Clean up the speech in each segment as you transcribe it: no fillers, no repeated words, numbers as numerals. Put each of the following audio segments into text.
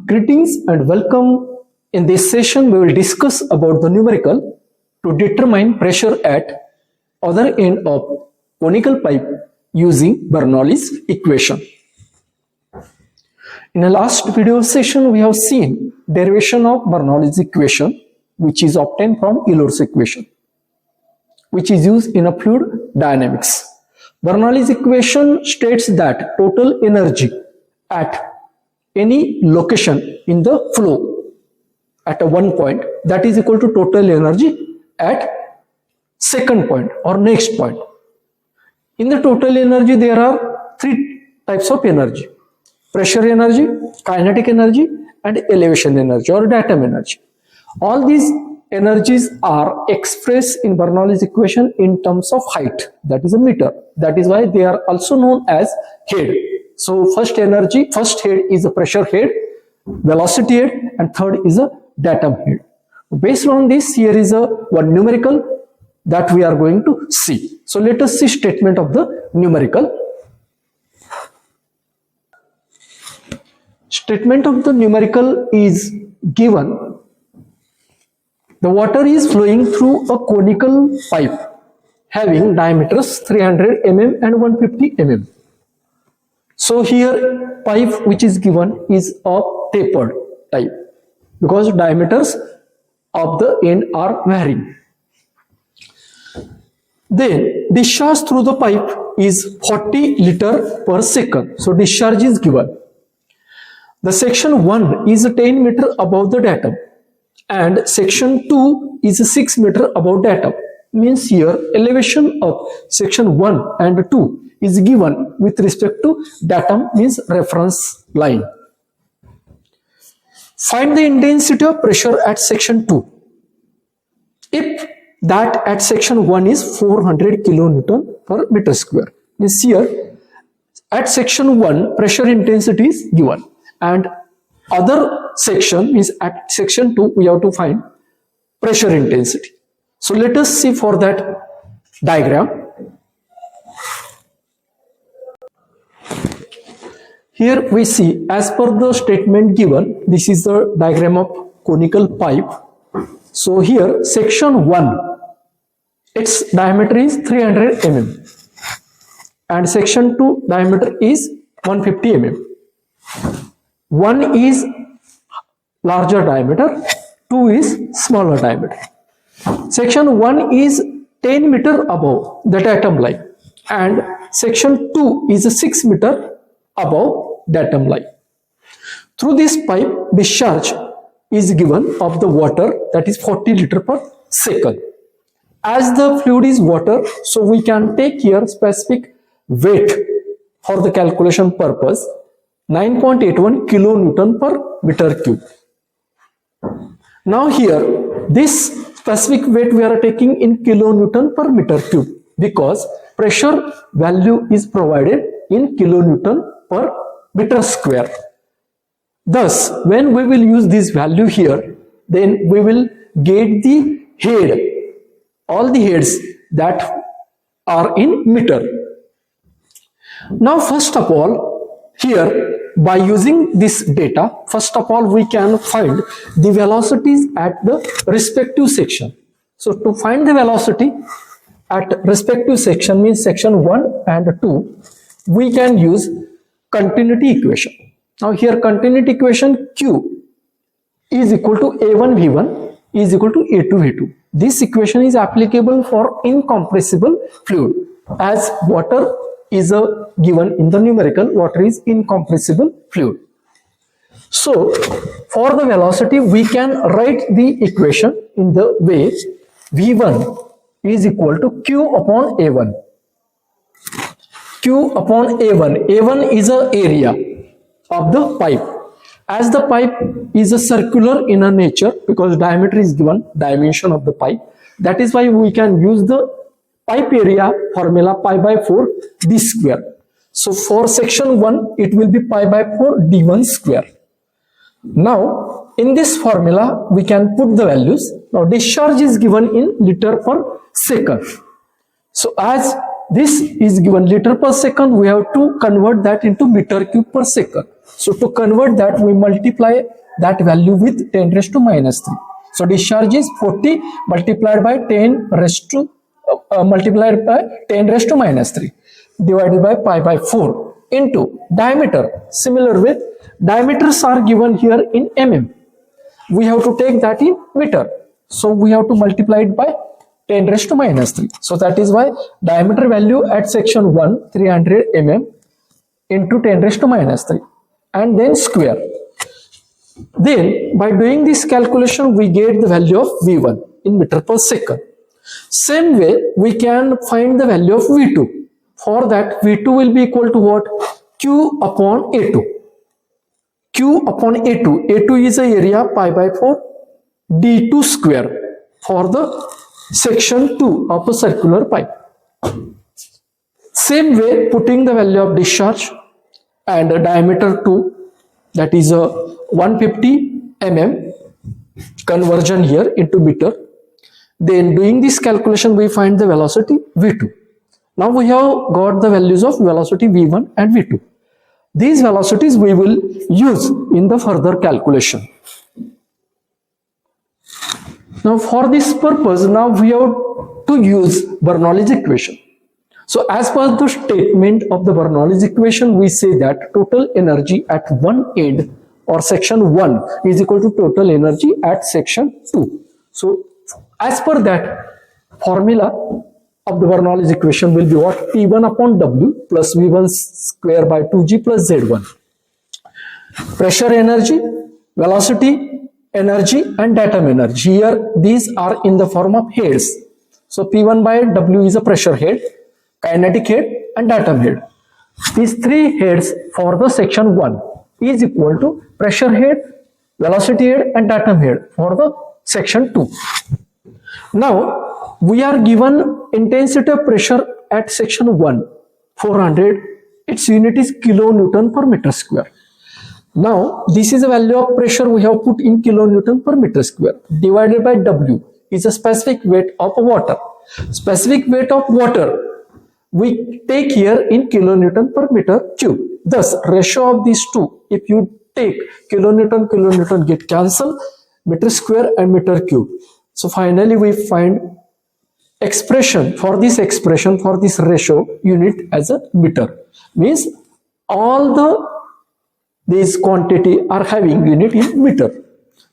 Greetings and welcome. In this session, we will discuss about the numerical to determine pressure at other end of conical pipe using Bernoulli's equation. In the last video session, we have seen derivation of Bernoulli's equation, which is obtained from Eulersequation, which is used in a fluid dynamics. Bernoulli's equation states that total energy at any location in the flow at a one point, that is equal to total energy at second point or next point. In the total energy, there are three types of energy: pressure energy, kinetic energy, and elevation energy or datumenergy. All these energies are expressed in Bernoulli's equation in terms of height, that is a meter. That is why they are also known as head. So first head is a pressure head, velocity head, and third is a datum head. Based on this, here is one numerical that we are going to see. So let us see statement of the numerical. Statement of the numerical is given. The water is flowing through a conical pipe having diameters 300 mm and 150 mm. So here pipe which is given is of tapered type because diameters of the end are varying. Then discharge through the pipe is 40 liter per second. So discharge is given. The section 1 is 10 meter above the datum and section 2 is 6 meter above datum. Means here elevation of section 1 and 2 is given with respect to datum, means reference line. Find the intensity of pressure at section 2. If that at section 1 is 400 kilonewton per meter square. Means here at section 1 pressure intensity is given, and other section means at section 2 we have to find pressure intensity. So let us see for that diagram. Here we see, as per the statement given, this is the diagram of conical pipe. So here section 1, its diameter is 300 mm and section 2 diameter is 150 mm. 1 is larger diameter, 2 is smaller diameter. Section 1 is 10 meter above the datum line and section 2 is 6 meter above datum line. Through this pipe, discharge is given of the water, that is 40 liter per second. As the fluid is water, so we can take here specific weight for the calculation purpose, 9.81 kilonewton per meter cube. Now here, this specific weight we are taking in kilonewton per meter cube because pressure value is provided in kilonewton per meter square. Thus, when we will use this value here, then we will get the head, all the heads that are in meter. Now, first of all, here by using this data, first of all we can find the velocities at the respective section. So to find the velocity at respective section, means section 1 and 2, we can use continuity equation. Now here continuity equation Q is equal to A1 V1 is equal to A2 V2. This equation is applicable for incompressible fluid, as water is given in the numerical, water is incompressible fluid. So for the velocity we can write the equation in the way V1 is equal to Q upon A1. Q upon A1. A1 is the area of the pipe. As the pipe is a circular in a nature because diameter is given, dimension of the pipe. That is why we can use the pipe area formula pi by 4 d square. So for section 1 it will be pi by 4 d1 square. Now in this formula we can put the values. Now discharge is given in liter per second. So as this is given liter per second, we have to convert that into meter cube per second. So to convert that, we multiply that value with 10 raised to minus 3. So discharge is 40 multiplied by 10 raised to multiplied by 10 raised to minus 3 divided by pi by 4 into diameter. Similar way, diameters are given here in mm. We have to take that in meter. So we have to multiply it by 10 raised to minus 3. So that is why diameter value at section 1, 300 mm into 10 raised to minus 3 and then square. Then by doing this calculation, we get the value of V1 in meter per second. Same way, we can find the value of V2. For that, V2 will be equal to what? Q upon A2. Q upon A2. A2 is the area pi by 4 D2 square for the section 2 of a circular pipe. Same way, putting the value of discharge and a diameter 2, that is a 150 mm conversion here into meter. Then doing this calculation, we find the velocity V2. Now we have got the values of velocity V1 and V2. These velocities we will use in the further calculation. Now for this purpose, now we have to use Bernoulli's equation. So as per the statement of the Bernoulli's equation, we say that total energy at one end or section 1 is equal to total energy at section 2. So as per that formula of the Bernoulli's equation will be what? P1 upon W plus V1 square by 2G plus Z1. Pressure energy, velocity energy and datumenergy. Here these are in the form of heads. So P1 by W is a pressure head, kinetic head and datumehead. These three heads for the section 1 is equal to pressure head, velocity head and datumehead for the section 2. Now we are given intensity of pressure at section 1, 400. Its unit is kilonewton per meter square. Now this is the value of pressure we have put in kilonewton per meter square divided by W is a specific weight of water. Specific weight of water we take here in kilonewton per meter cube. Thus ratio of these two, if you take kilonewton get cancelled, meter square and meter cube. So finally we find expression for this ratio unit as a meter. Means all these quantity are having unit in meter.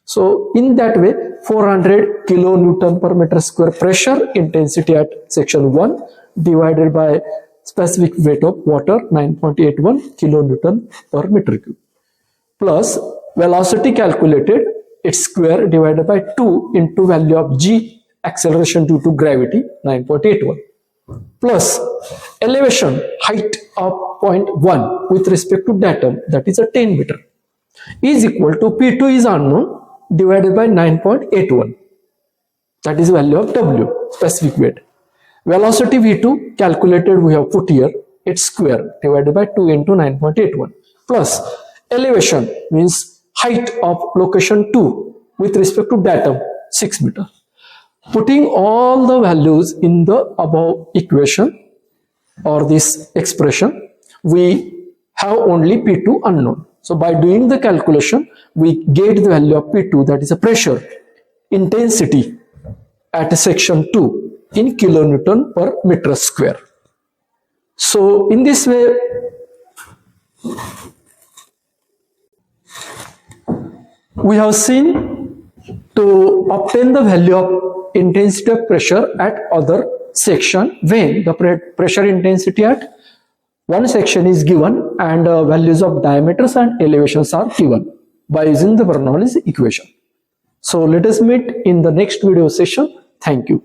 So in that way 400 kilonewton per meter square pressure intensity at section 1 divided by specific weight of water 9.81 kilonewton per meter cube plus velocity calculated its square divided by 2 into value of g acceleration due to gravity 9.81 plus elevation height of 0.1 with respect to datum, that is a 10 meter, is equal to P2 is unknown divided by 9.81, that is value of W specific weight. Velocity V2 calculated we have put here, its square divided by 2 into 9.81 plus elevation means height of location 2 with respect to datum 6 meter. Putting all the values in the above equation or this expression, we have only P2 unknown. So by doing the calculation, we get the value of P2, that is a pressure intensity at section 2 in kilonewton per meter square. So in this way, we have seen to obtain the value of intensity of pressure at other section when the pressure intensity at one section is given and values of diameters and elevations are given by using the Bernoulli's equation. So let us meet in the next video session. Thank you.